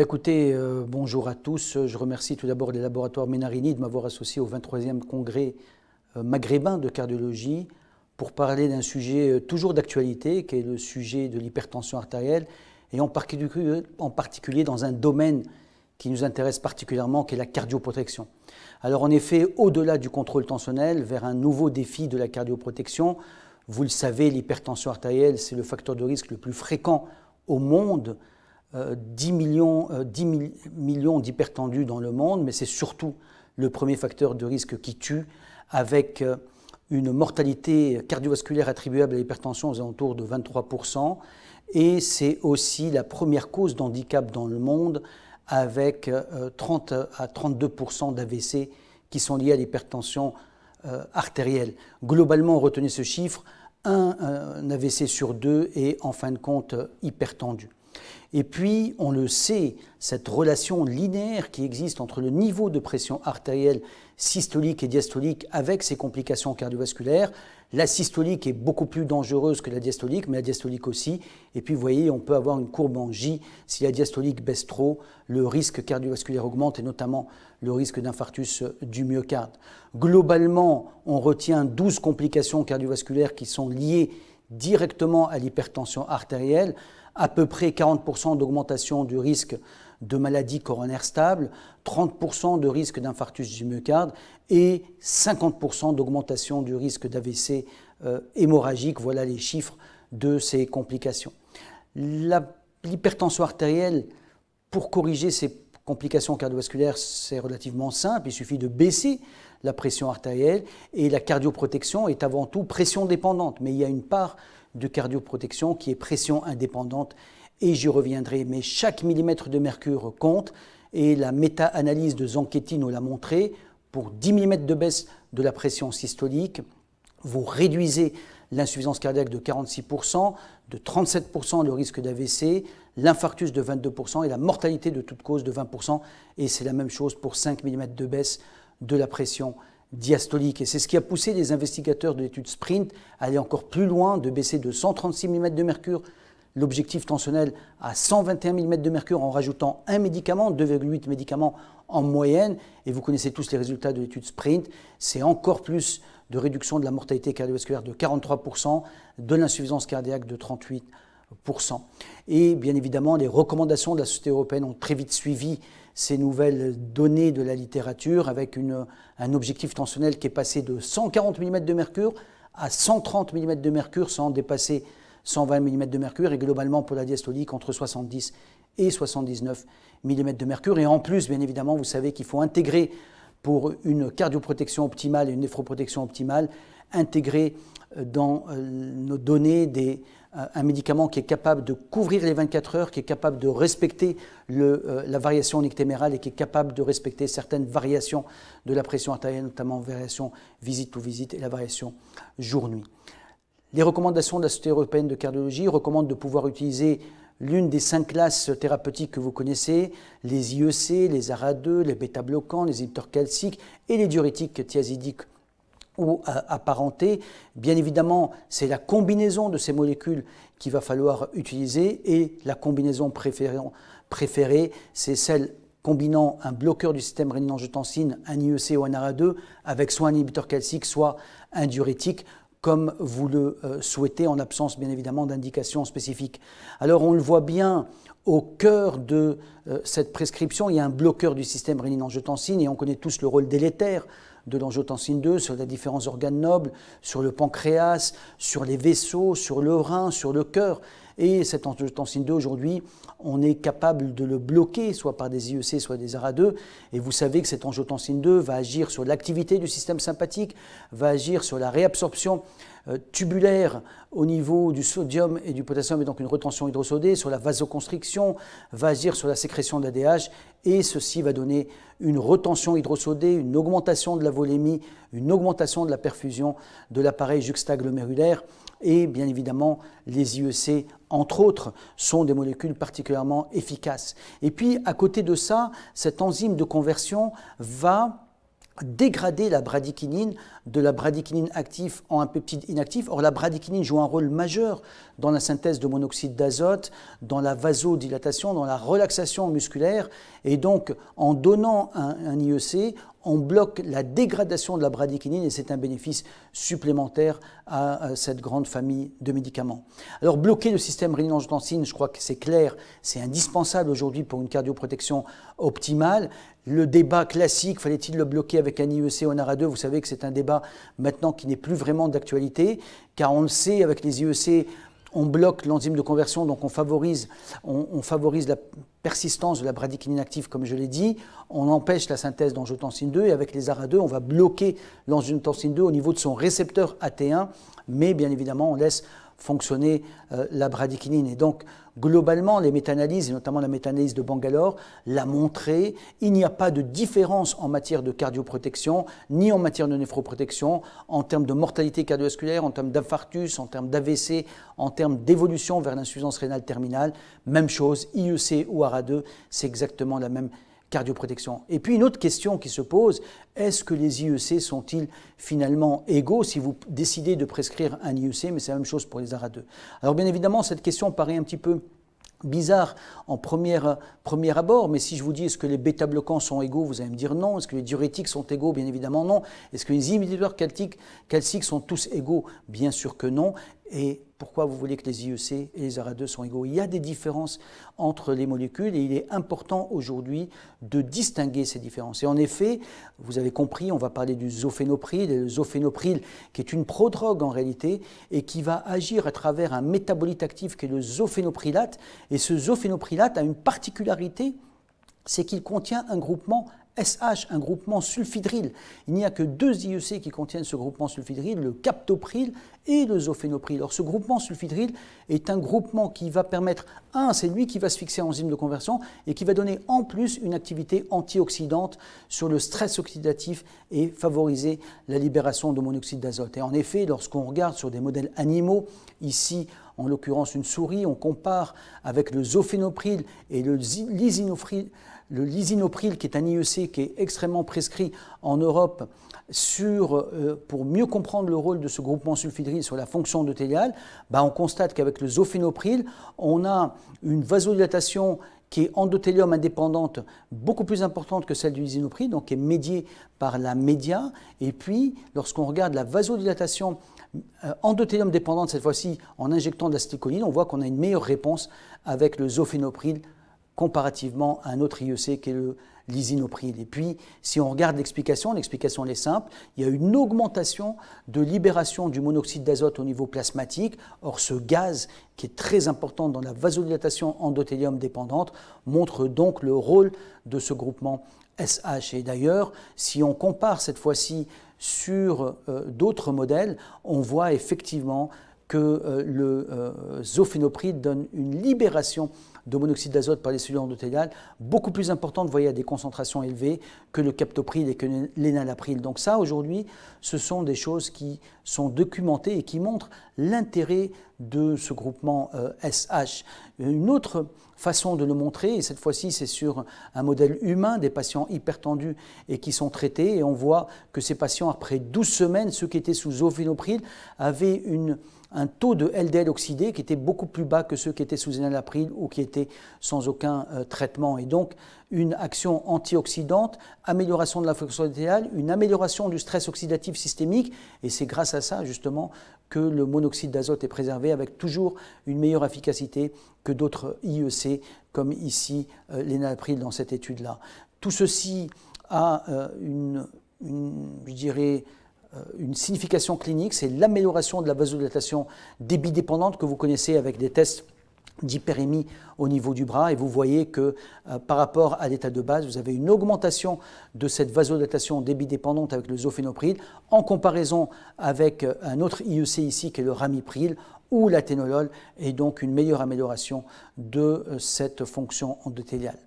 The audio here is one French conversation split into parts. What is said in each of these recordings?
Écoutez, bonjour à tous. Je remercie tout d'abord les laboratoires Menarini de m'avoir associé au 23e congrès maghrébin de cardiologie pour parler d'un sujet toujours d'actualité, qui est le sujet de l'hypertension artérielle, et en particulier dans un domaine qui nous intéresse particulièrement, qui est la cardioprotection. Alors en effet, au-delà du contrôle tensionnel, vers un nouveau défi de la cardioprotection, vous le savez, l'hypertension artérielle, c'est le facteur de risque le plus fréquent au monde. 10 millions d'hypertendus dans le monde, mais c'est surtout le premier facteur de risque qui tue, avec une mortalité cardiovasculaire attribuable à l'hypertension aux alentours de 23%, et c'est aussi la première cause d'handicap dans le monde, avec 30 à 32% d'AVC qui sont liés à l'hypertension artérielle. Globalement, retenez ce chiffre, un AVC sur deux est en fin de compte hypertendu. Et puis, on le sait, cette relation linéaire qui existe entre le niveau de pression artérielle systolique et diastolique avec ses complications cardiovasculaires. La systolique est beaucoup plus dangereuse que la diastolique, mais la diastolique aussi. Et puis, vous voyez, on peut avoir une courbe en J. Si la diastolique baisse trop, le risque cardiovasculaire augmente, et notamment le risque d'infarctus du myocarde. Globalement, on retient 12 complications cardiovasculaires qui sont liées directement à l'hypertension artérielle, à peu près 40% d'augmentation du risque de maladie coronaire stable, 30% de risque d'infarctus du myocarde et 50% d'augmentation du risque d'AVC hémorragique. Voilà les chiffres de ces complications. L'hypertension artérielle, pour corriger ces complications cardiovasculaires, c'est relativement simple, il suffit de baisser la pression artérielle, et la cardioprotection est avant tout pression dépendante, mais il y a une part de cardioprotection qui est pression indépendante, et j'y reviendrai. Mais chaque millimètre de mercure compte, et la méta-analyse de Zanchetti nous l'a montré. Pour 10 mm de baisse de la pression systolique, vous réduisez l'insuffisance cardiaque de 46%, de 37% le risque d'AVC, l'infarctus de 22% et la mortalité de toute cause de 20%, et c'est la même chose pour 5 mm de baisse de la pression diastolique. Et c'est ce qui a poussé les investigateurs de l'étude SPRINT à aller encore plus loin, de baisser de 136 mm de mercure l'objectif tensionnel à 121 mm de mercure en rajoutant un médicament, 2,8 médicaments en moyenne. Et vous connaissez tous les résultats de l'étude SPRINT. C'est encore plus de réduction de la mortalité cardiovasculaire de 43%, de l'insuffisance cardiaque de 38%. Et bien évidemment, les recommandations de la Société européenne ont très vite suivi ces nouvelles données de la littérature, avec un objectif tensionnel qui est passé de 140 mm de mercure à 130 mm de mercure sans dépasser 120 mm de mercure, et globalement pour la diastolique entre 70 et 79 mm de mercure. Et en plus, bien évidemment, vous savez qu'il faut intégrer, pour une cardioprotection optimale et une néphroprotection optimale, intégrer dans nos données un médicament qui est capable de couvrir les 24 heures, qui est capable de respecter la variation nictémérale et qui est capable de respecter certaines variations de la pression artérielle, notamment variation visite to visite et la variation jour-nuit. Les recommandations de la Société européenne de cardiologie recommandent de pouvoir utiliser l'une des 5 classes thérapeutiques que vous connaissez, les IEC, les ARA2, les bêta-bloquants, les inhibiteurs calciques et les diurétiques thiazidiques ou apparentés. Bien évidemment, c'est la combinaison de ces molécules qu'il va falloir utiliser, et la combinaison préférée, c'est celle combinant un bloqueur du système rénine-angiotensin, un IEC ou un ARA2, avec soit un inhibiteur calcique, soit un diurétique, comme vous le souhaitez, en absence bien évidemment d'indications spécifiques. Alors on le voit bien, au cœur de cette prescription, il y a un bloqueur du système rénine-angiotensin, et on connaît tous le rôle délétère de l'angiotensine 2 sur les différents organes nobles, sur le pancréas, sur les vaisseaux, sur le rein, sur le cœur. Et cette angiotensine 2, aujourd'hui, on est capable de le bloquer, soit par des IEC, soit des ARA2. Et vous savez que cette angiotensine 2 va agir sur l'activité du système sympathique, va agir sur la réabsorption tubulaire au niveau du sodium et du potassium, et donc une retention hydrosodée, sur la vasoconstriction, va agir sur la sécrétion d'ADH, et ceci va donner une retention hydrosodée, une augmentation de la volémie, une augmentation de la perfusion de l'appareil juxtaglomérulaire. Et bien évidemment, les IEC, entre autres, sont des molécules particulièrement efficaces. Et puis, à côté de ça, cette enzyme de conversion va dégrader la bradykinin de la bradykinin active en un peptide inactif. Or, la bradykinin joue un rôle majeur dans la synthèse de monoxyde d'azote, dans la vasodilatation, dans la relaxation musculaire. Et donc, en donnant un IEC, on bloque la dégradation de la bradykinin et c'est un bénéfice supplémentaire à cette grande famille de médicaments. Alors, bloquer le système rénine-angiotensine, je crois que c'est clair, c'est indispensable aujourd'hui pour une cardioprotection optimale. Le débat classique, fallait-il le bloquer avec un IEC ou un ARA2 ? Vous savez que c'est un débat maintenant qui n'est plus vraiment d'actualité, car on le sait, avec les IEC, on bloque l'enzyme de conversion, donc on favorise la persistance de la bradykinin active, comme je l'ai dit, on empêche la synthèse d'angiotensine 2, et avec les ARA2, on va bloquer l'angiotensine 2 au niveau de son récepteur AT1, mais bien évidemment, on laisse fonctionner la bradykinin. Et donc, globalement, les méta-analyses, et notamment la méta-analyse de Bangalore, l'a montré, il n'y a pas de différence en matière de cardioprotection, ni en matière de néphroprotection, en termes de mortalité cardiovasculaire, en termes d'infarctus, en termes d'AVC, en termes d'évolution vers l'insuffisance rénale terminale. Même chose, IEC ou ARA2, c'est exactement la même cardioprotection. Et puis une autre question qui se pose, est-ce que les IEC sont-ils finalement égaux si vous décidez de prescrire un IEC, mais c'est la même chose pour les ARA2? Alors bien évidemment, cette question paraît un petit peu bizarre en premier abord, mais si je vous dis est-ce que les bêta-bloquants sont égaux, vous allez me dire non. Est-ce que les diurétiques sont égaux? Bien évidemment non. Est-ce que les inhibiteurs calciques sont tous égaux? Bien sûr que non. Et pourquoi vous voulez que les IEC et les ARA2 sont égaux? Il y a des différences entre les molécules et il est important aujourd'hui de distinguer ces différences. Et en effet, vous avez compris, on va parler du zofénopril, et le zofénopril qui est une prodrogue en réalité et qui va agir à travers un métabolite actif qui est le zofénoprilate. Et ce zofénoprilate a une particularité, c'est qu'il contient un groupement SH, un groupement sulfhydryl. Il n'y a que deux IEC qui contiennent ce groupement sulfhydryl, le captopril et le zofénopril. Alors ce groupement sulfhydryl est un groupement qui va permettre, c'est lui qui va se fixer en enzyme de conversion et qui va donner en plus une activité antioxydante sur le stress oxydatif et favoriser la libération de monoxyde d'azote. Et en effet, lorsqu'on regarde sur des modèles animaux, ici en l'occurrence une souris, on compare avec le zofénopril et le lisinopril, qui est un IEC qui est extrêmement prescrit en Europe pour mieux comprendre le rôle de ce groupement sulfhydryl sur la fonction endothéliale, on constate qu'avec le zofénopril, on a une vasodilatation qui est endothélium indépendante, beaucoup plus importante que celle du lisinopril, donc qui est médiée par la média. Et puis, lorsqu'on regarde la vasodilatation endothélium dépendante, cette fois-ci en injectant de l'acétylcholine, on voit qu'on a une meilleure réponse avec le zofénopril comparativement à un autre IEC qui est le lisinopril. Et puis, si on regarde l'explication elle est simple, il y a une augmentation de libération du monoxyde d'azote au niveau plasmatique. Or, ce gaz, qui est très important dans la vasodilatation endothélium dépendante, montre donc le rôle de ce groupement SH. Et d'ailleurs, si on compare cette fois-ci sur d'autres modèles, on voit effectivement que le zofénopril donne une libération de monoxyde d'azote par les cellules endothéliales beaucoup plus importante, vous voyez, à des concentrations élevées que le captopril et que l'énalapril. Donc ça, aujourd'hui, ce sont des choses qui sont documentées et qui montrent l'intérêt de ce groupement SH. Une autre façon de le montrer, et cette fois-ci c'est sur un modèle humain, des patients hypertendus et qui sont traités, et on voit que ces patients, après 12 semaines, ceux qui étaient sous zofénopril avaient un taux de LDL oxydé qui était beaucoup plus bas que ceux qui étaient sous enalapril ou qui étaient sans aucun traitement. Et donc, une action antioxydante, amélioration de la fonction endothéliale, une amélioration du stress oxydatif systémique, et c'est grâce à ça, justement, que le monoxyde d'azote est préservé avec toujours une meilleure efficacité que d'autres IEC, comme ici l'enalapril dans cette étude-là. Tout ceci a je dirais, une signification clinique, c'est l'amélioration de la vasodilatation débit-dépendante que vous connaissez avec des tests d'hyperémie au niveau du bras, et vous voyez que par rapport à l'état de base, vous avez une augmentation de cette vasodilatation débit-dépendante avec le zofénopril en comparaison avec un autre IEC ici qui est le ramipril ou l'athénolol, et donc une meilleure amélioration de cette fonction endothéliale.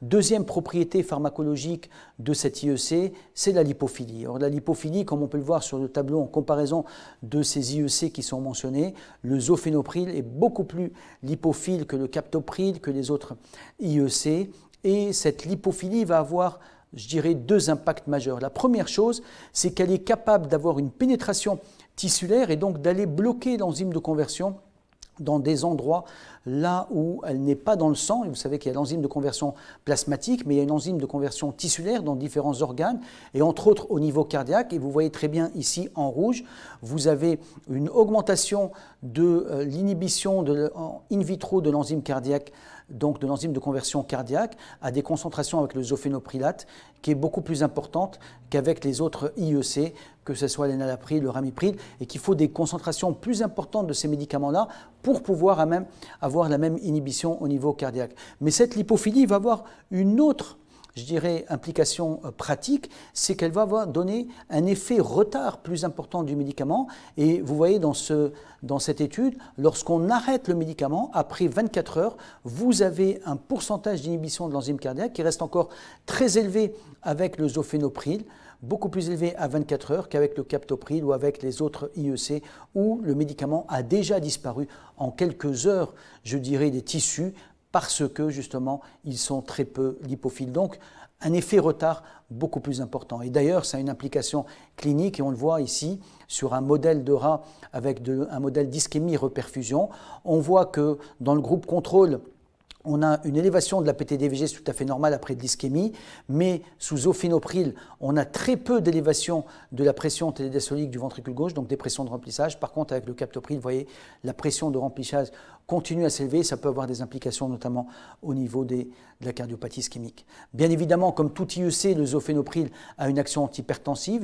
Deuxième propriété pharmacologique de cet IEC, c'est la lipophilie. Alors, la lipophilie, comme on peut le voir sur le tableau en comparaison de ces IEC qui sont mentionnés, le zofénopril est beaucoup plus lipophile que le captopril, que les autres IEC, et cette lipophilie va avoir je dirais, deux impacts majeurs. La première chose, c'est qu'elle est capable d'avoir une pénétration tissulaire et donc d'aller bloquer l'enzyme de conversion dans des endroits là où elle n'est pas dans le sang. Et vous savez qu'il y a l'enzyme de conversion plasmatique, mais il y a une enzyme de conversion tissulaire dans différents organes, et entre autres au niveau cardiaque. Et vous voyez très bien ici en rouge, vous avez une augmentation de l'inhibition in vitro de l'enzyme cardiaque, donc de l'enzyme de conversion cardiaque, à des concentrations avec le zofénoprilate, qui est beaucoup plus importante qu'avec les autres IEC, que ce soit l'enalapril, le ramipril, et qu'il faut des concentrations plus importantes de ces médicaments-là pour pouvoir avoir la même inhibition au niveau cardiaque. Mais cette lipophilie va avoir une autre, je dirais, implication pratique, c'est qu'elle va donner un effet retard plus important du médicament. Et vous voyez dans cette étude, lorsqu'on arrête le médicament, après 24 heures, vous avez un pourcentage d'inhibition de l'enzyme cardiaque qui reste encore très élevé avec le zofénopril, beaucoup plus élevé à 24 heures qu'avec le captopril ou avec les autres IEC, où le médicament a déjà disparu en quelques heures, je dirais, des tissus, parce que justement, ils sont très peu lipophiles. Donc, un effet retard beaucoup plus important. Et d'ailleurs, ça a une implication clinique, et on le voit ici sur un modèle de rat avec un modèle d'ischémie-reperfusion. On voit que dans le groupe contrôle, on a une élévation de la PTDVG, c'est tout à fait normal après de l'ischémie, mais sous zofénopril, on a très peu d'élévation de la pression télédiastolique du ventricule gauche, donc des pressions de remplissage. Par contre, avec le captopril, vous voyez, la pression de remplissage continue à s'élever, ça peut avoir des implications notamment au niveau de la cardiopathie ischémique. Bien évidemment, comme tout IEC, le zofénopril a une action antihypertensive,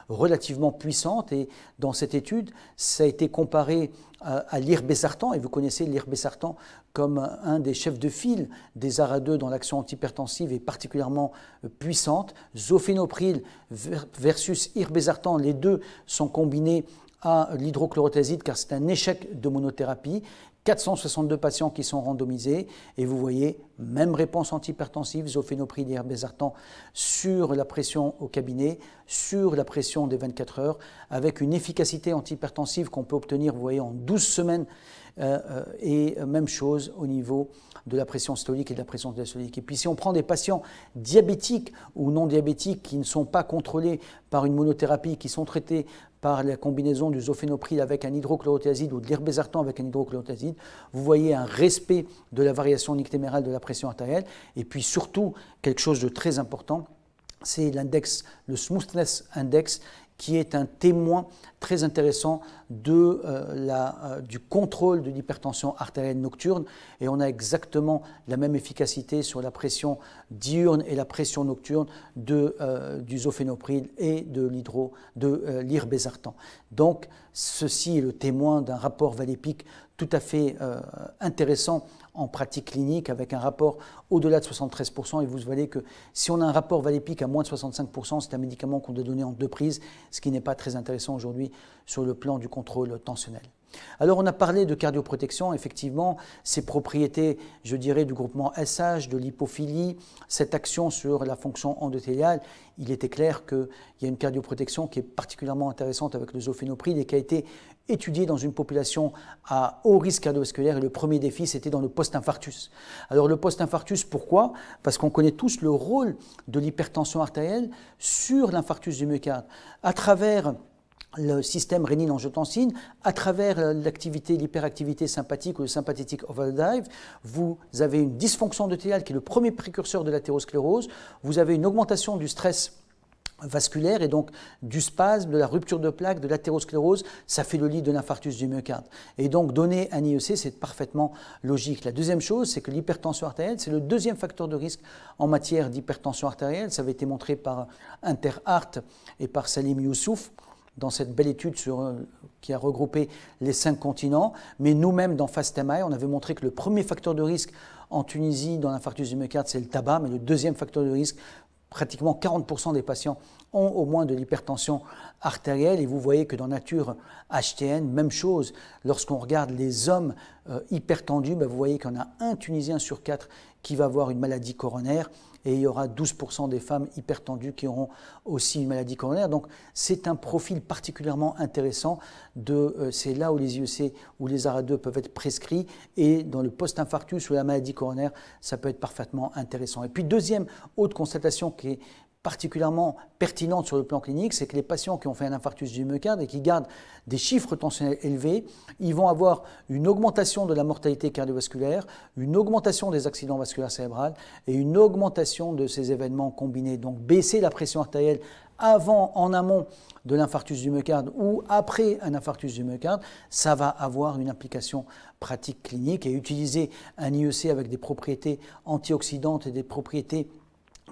relativement puissante, et dans cette étude, ça a été comparé à l'irbesartan, et vous connaissez l'irbesartan comme un des chefs de file des ARA2 dans l'action antihypertensive et particulièrement puissante. Zofénopril versus irbesartan, les deux sont combinés à l'hydrochlorothiazide car c'est un échec de monothérapie. 462 patients qui sont randomisés et vous voyez, même réponse antihypertensive, zofénopril et irbesartan sur la pression au cabinet, sur la pression des 24 heures, avec une efficacité antihypertensive qu'on peut obtenir, vous voyez, en 12 semaines, et même chose au niveau de la pression systolique et de la pression diastolique. Et puis si on prend des patients diabétiques ou non diabétiques qui ne sont pas contrôlés par une monothérapie, qui sont traités par la combinaison du zofénopril avec un hydrochlorothiazide ou de l'irbesartan avec un hydrochlorothiazide, vous voyez un respect de la variation nictémérale de la pression artérielle. Et puis surtout, quelque chose de très important, c'est l'index, le Smoothness Index, qui est un témoin très intéressant du contrôle de l'hypertension artérielle nocturne. Et on a exactement la même efficacité sur la pression diurne et la pression nocturne du zofénopril et de l'irbesartan. Donc, ceci est le témoin d'un rapport valépique tout à fait intéressant en pratique clinique, avec un rapport au-delà de 73%. Et vous voyez que si on a un rapport valépique à moins de 65%, c'est un médicament qu'on doit donner en 2 prises, ce qui n'est pas très intéressant aujourd'hui sur le plan du contrôle tensionnel. Alors on a parlé de cardioprotection, effectivement, ces propriétés, je dirais, du groupement SH, de l'hypophilie, cette action sur la fonction endothéliale, il était clair qu'il y a une cardioprotection qui est particulièrement intéressante avec le zofénopril et qui a été étudiée dans une population à haut risque cardiovasculaire. Et le premier défi, c'était dans le post-infarctus. Alors le post-infarctus, pourquoi? Parce qu'on connaît tous le rôle de l'hypertension artérielle sur l'infarctus du myocarde. À travers le système rénine-angiotensine, à travers l'hyperactivité sympathique ou le sympathetic overdrive, vous avez une dysfonction endothéliale qui est le premier précurseur de l'athérosclérose, vous avez une augmentation du stress vasculaire et donc du spasme, de la rupture de plaque, de l'athérosclérose, ça fait le lit de l'infarctus du myocarde. Et donc donner un IEC, c'est parfaitement logique. La deuxième chose, c'est que l'hypertension artérielle, c'est le deuxième facteur de risque en matière d'hypertension artérielle. Ça avait été montré par InterHeart et par Salim Youssouf dans cette belle étude qui a regroupé les 5 continents. Mais nous-mêmes, dans FAST-MI, on avait montré que le premier facteur de risque en Tunisie dans l'infarctus du myocarde, c'est le tabac, mais le deuxième facteur de risque, pratiquement 40% des patients ont au moins de l'hypertension artérielle. Et vous voyez que dans Nature HTN, même chose, lorsqu'on regarde les hommes hypertendus, vous voyez qu'il y en a un Tunisien sur 4 qui va avoir une maladie coronaire. et il y aura 12% des femmes hypertendues qui auront aussi une maladie coronaire. Donc c'est un profil particulièrement intéressant. C'est là où les IEC ou les ARA2 peuvent être prescrits, et dans le post-infarctus ou la maladie coronaire, ça peut être parfaitement intéressant. Et puis deuxième autre constatation qui est particulièrement pertinente sur le plan clinique, c'est que les patients qui ont fait un infarctus du myocarde et qui gardent des chiffres tensionnels élevés, ils vont avoir une augmentation de la mortalité cardiovasculaire, une augmentation des accidents vasculaires cérébraux et une augmentation de ces événements combinés. Donc baisser la pression artérielle en amont de l'infarctus du myocarde ou après un infarctus du myocarde, ça va avoir une implication pratique clinique, et utiliser un IEC avec des propriétés antioxydantes et des propriétés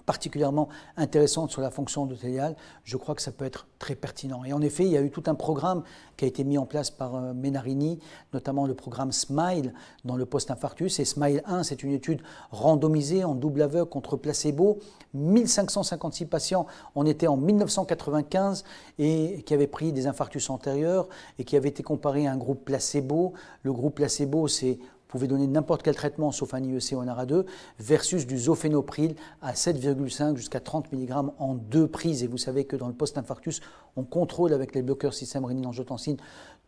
particulièrement intéressante sur la fonction endothéliale, je crois que ça peut être très pertinent. Et en effet, il y a eu tout un programme qui a été mis en place par Menarini, notamment le programme SMILE dans le post-infarctus. Et SMILE 1, c'est une étude randomisée en double aveugle contre placebo. 1556 patients, on était en 1995, et qui avaient pris des infarctus antérieurs et qui avaient été comparés à un groupe placebo. Le groupe placebo, c'est vous pouvez donner n'importe quel traitement sauf un IEC ou un ARA2 versus du zofénopril à 7,5 jusqu'à 30 mg en 2 prises. Et vous savez que dans le post-infarctus, on contrôle avec les bloqueurs système rénine-angiotensine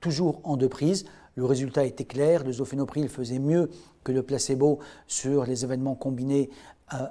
toujours en 2 prises. Le résultat était clair, le zofénopril faisait mieux que le placebo sur les événements combinés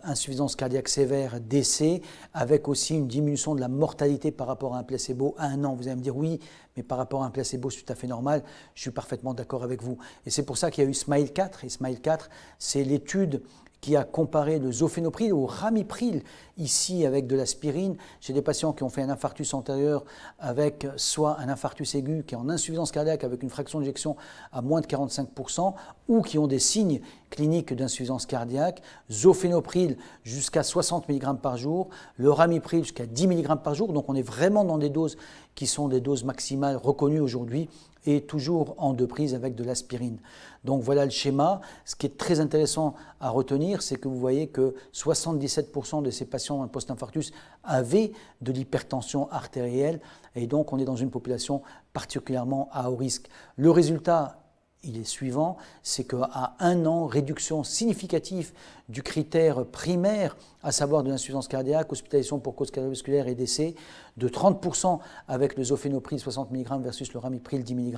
insuffisance cardiaque sévère, décès, avec aussi une diminution de la mortalité par rapport à un placebo à 1 an. Vous allez me dire oui, mais par rapport à un placebo, c'est tout à fait normal. Je suis parfaitement d'accord avec vous. Et c'est pour ça qu'il y a eu SMILE 4. Et SMILE 4, c'est l'étude qui a comparé le zofénopril au ramipril, ici avec de l'aspirine, chez des patients qui ont fait un infarctus antérieur avec soit un infarctus aigu qui est en insuffisance cardiaque avec une fraction d'éjection à moins de 45%, ou qui ont des signes cliniques d'insuffisance cardiaque, zofénopril jusqu'à 60 mg par jour, le ramipril jusqu'à 10 mg par jour. Donc on est vraiment dans des doses qui sont des doses maximales reconnues aujourd'hui, et toujours en 2 prises avec de l'aspirine. Donc voilà le schéma. Ce qui est très intéressant à retenir, c'est que vous voyez que 77% de ces patients post-infarctus avaient de l'hypertension artérielle, et donc on est dans une population particulièrement à haut risque. Le résultat, il est suivant, c'est qu'à 1 an, réduction significative du critère primaire, à savoir de l'insuffisance cardiaque, hospitalisation pour cause cardiovasculaire et décès, de 30% avec le zofénopril 60 mg versus le ramipril 10 mg,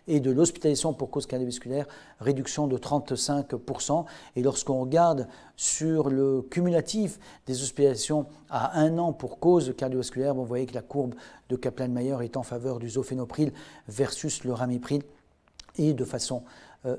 et de l'hospitalisation pour cause cardiovasculaire, réduction de 35%. Et lorsqu'on regarde sur le cumulatif des hospitalisations à 1 an pour cause cardiovasculaire, vous voyez que la courbe de Kaplan-Meier est en faveur du zofénopril versus le ramipril, et de façon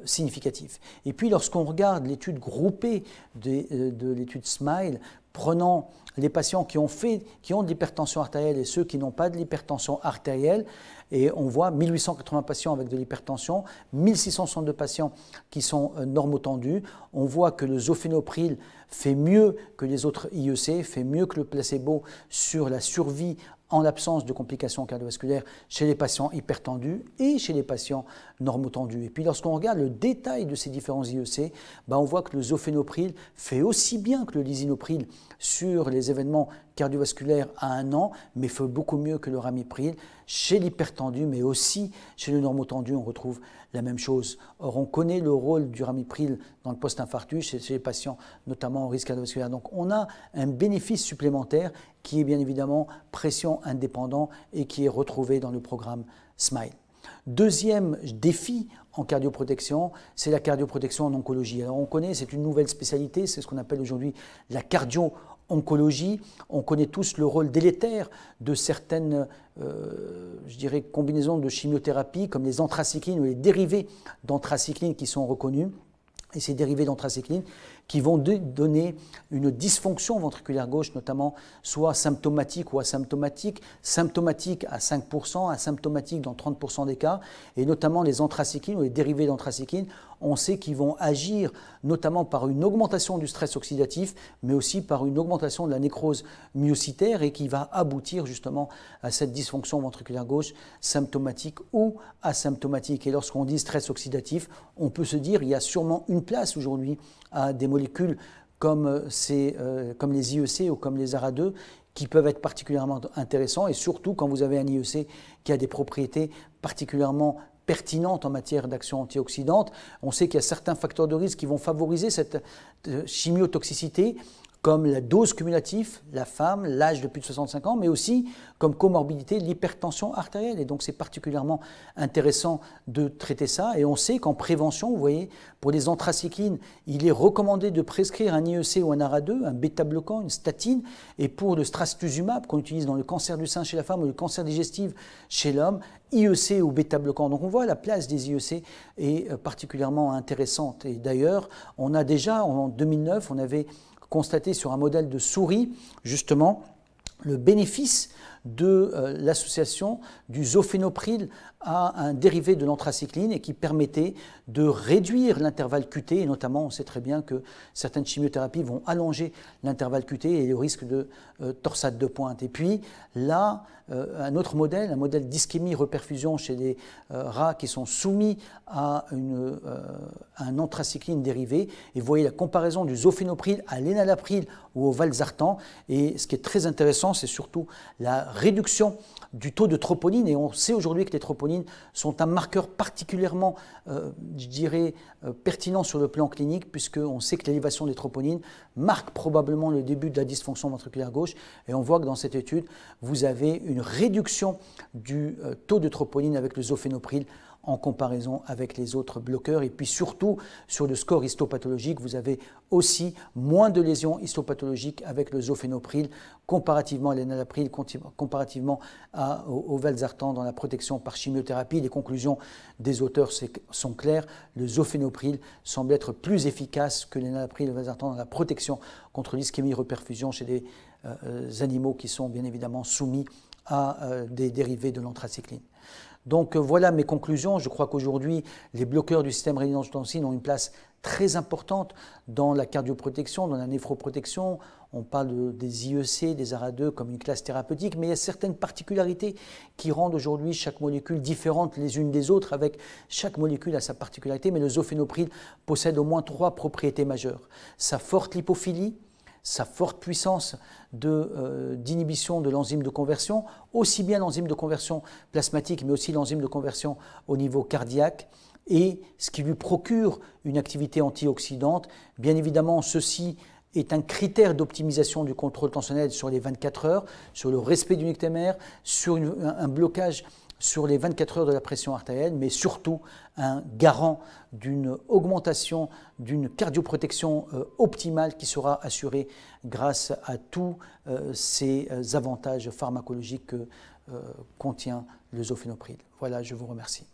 significative. Et puis lorsqu'on regarde l'étude groupée de l'étude SMILE, prenant les patients qui ont de l'hypertension artérielle et ceux qui n'ont pas de l'hypertension artérielle, et on voit 1880 patients avec de l'hypertension, 1662 patients qui sont normotendus. On voit que le zofénopril fait mieux que les autres IEC, fait mieux que le placebo sur la survie en l'absence de complications cardiovasculaires chez les patients hypertendus et chez les patients normotendus. Et puis lorsqu'on regarde le détail de ces différents IEC, on voit que le zofénopril fait aussi bien que le lisinopril sur les événements cardiovasculaires à 1 an, mais fait beaucoup mieux que le ramipril chez l'hypertendu, mais aussi chez le normotendu, on retrouve la même chose. Or, on connaît le rôle du ramipril dans le post-infarctus chez les patients, notamment au risque cardiovasculaire. Donc, on a un bénéfice supplémentaire qui est bien évidemment pression indépendant et qui est retrouvé dans le programme SMILE. Deuxième défi en cardioprotection, c'est la cardioprotection en oncologie. Alors on connaît, c'est une nouvelle spécialité, c'est ce qu'on appelle aujourd'hui la cardio-oncologie. On connaît tous le rôle délétère de certaines, combinaisons de chimiothérapie comme les anthracyclines ou les dérivés d'anthracycline qui sont reconnus. Et ces dérivés d'anthracycline qui vont donner une dysfonction ventriculaire gauche, notamment soit symptomatique ou asymptomatique, symptomatique à 5%, asymptomatique dans 30% des cas, et notamment les anthracyclines ou les dérivés d'anthracycline, on sait qu'ils vont agir notamment par une augmentation du stress oxydatif, mais aussi par une augmentation de la nécrose myocytaire, et qui va aboutir justement à cette dysfonction ventriculaire gauche symptomatique ou asymptomatique. Et lorsqu'on dit stress oxydatif, on peut se dire qu'il y a sûrement une place aujourd'hui à des molécules comme les IEC ou comme les ARA2 qui peuvent être particulièrement intéressants, et surtout quand vous avez un IEC qui a des propriétés particulièrement pertinentes en matière d'action antioxydante. On sait qu'il y a certains facteurs de risque qui vont favoriser cette chimiotoxicité, comme la dose cumulative, la femme, l'âge de plus de 65 ans, mais aussi comme comorbidité l'hypertension artérielle. Et donc c'est particulièrement intéressant de traiter ça. Et on sait qu'en prévention, vous voyez, pour les anthracyclines, il est recommandé de prescrire un IEC ou un ARA2, un bêta-bloquant, une statine. Et pour le trastuzumab qu'on utilise dans le cancer du sein chez la femme ou le cancer digestif chez l'homme, IEC ou bêta-bloquant. Donc on voit la place des IEC est particulièrement intéressante. Et d'ailleurs, on a déjà, en 2009, on avait constaté sur un modèle de souris, justement, le bénéfice de l'association du zofénopril à un dérivé de l'anthracycline et qui permettait de réduire l'intervalle QT, et notamment on sait très bien que certaines chimiothérapies vont allonger l'intervalle QT et le risque de torsade de pointe. Et puis là, un autre modèle, un modèle d'ischémie-reperfusion chez des rats qui sont soumis à un anthracycline dérivé, et vous voyez la comparaison du zofénopril à l'énalapril ou au valsartan, et ce qui est très intéressant, c'est surtout la réduction du taux de troponine, et on sait aujourd'hui que les troponines sont un marqueur particulièrement, je dirais, pertinent sur le plan clinique, puisqu'on sait que l'élévation des troponines marque probablement le début de la dysfonction ventriculaire gauche, et on voit que dans cette étude, vous avez une réduction du taux de troponine avec le zofénopril en comparaison avec les autres bloqueurs. Et puis surtout, sur le score histopathologique, vous avez aussi moins de lésions histopathologiques avec le zofénopril comparativement à l'énalapril, comparativement au valsartan dans la protection par chimiothérapie. Les conclusions des auteurs sont claires. Le zofénopril semble être plus efficace que l'énalapril et le valsartan dans la protection contre l'ischémie-reperfusion chez des animaux qui sont bien évidemment soumis à des dérivés de l'anthracycline. Donc voilà mes conclusions. Je crois qu'aujourd'hui, les bloqueurs du système rénine-angiotensine ont une place très importante dans la cardioprotection, dans la néphroprotection. On parle des IEC, des ARA2 comme une classe thérapeutique, mais il y a certaines particularités qui rendent aujourd'hui chaque molécule différente les unes des autres, avec chaque molécule a sa particularité, mais le zofénopril possède au moins 3 propriétés majeures. Sa forte lipophilie, sa forte puissance d'inhibition de l'enzyme de conversion, aussi bien l'enzyme de conversion plasmatique, mais aussi l'enzyme de conversion au niveau cardiaque, et ce qui lui procure une activité antioxydante. Bien évidemment, ceci est un critère d'optimisation du contrôle tensionnel sur les 24 heures, sur le respect du nictémère, sur un blocage sur les 24 heures de la pression artérielle, mais surtout un garant d'une augmentation, d'une cardioprotection optimale qui sera assurée grâce à tous ces avantages pharmacologiques que contient le zofénopril. Voilà, je vous remercie.